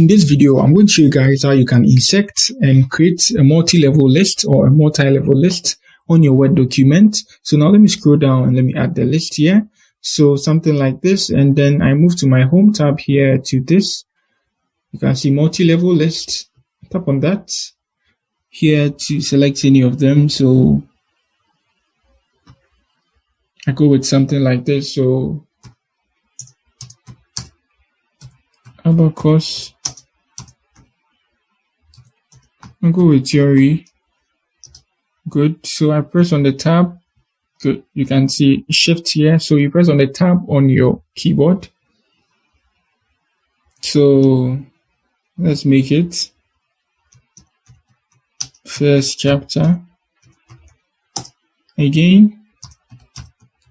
In this video, I'm going to show you guys how you can insert and create a multi-level list or a multi-level list on your Word document. So now let me scroll down and let me add the list here. So something like this, and then I move to my home tab here to this. You can see multi-level list. Tap on that here to select any of them. So I go with something like this. So Abacus. I'll go with theory. Good. So I press on the tab. Good. You can see shift here. So you press on the tab on your keyboard. So let's make it first chapter. Again,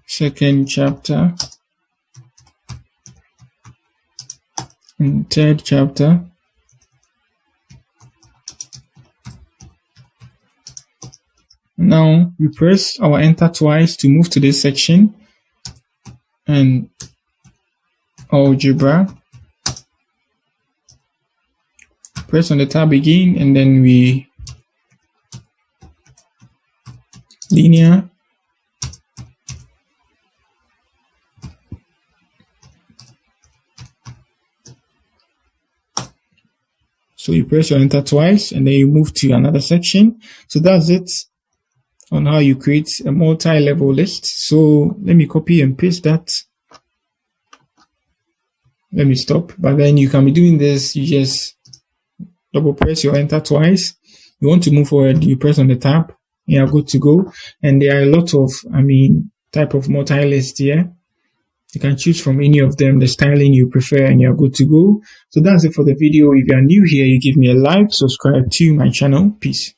second chapter. And third chapter. Now we press our enter twice to move to this section and algebra. Press on the tab again and then we linear. So you press your enter twice and then you move to another section. So that's it on how you create a multi-level list. So let me copy and paste that. Let me stop. But then you can be doing this. You just double press your enter twice. You want to move forward, you press on the tab. You are good to go. And there are a lot of, type of multi-list here. You can choose from any of them, the styling you prefer, and you're good to go. So that's it for the video. If you are new here, you give me a like, subscribe to my channel. Peace.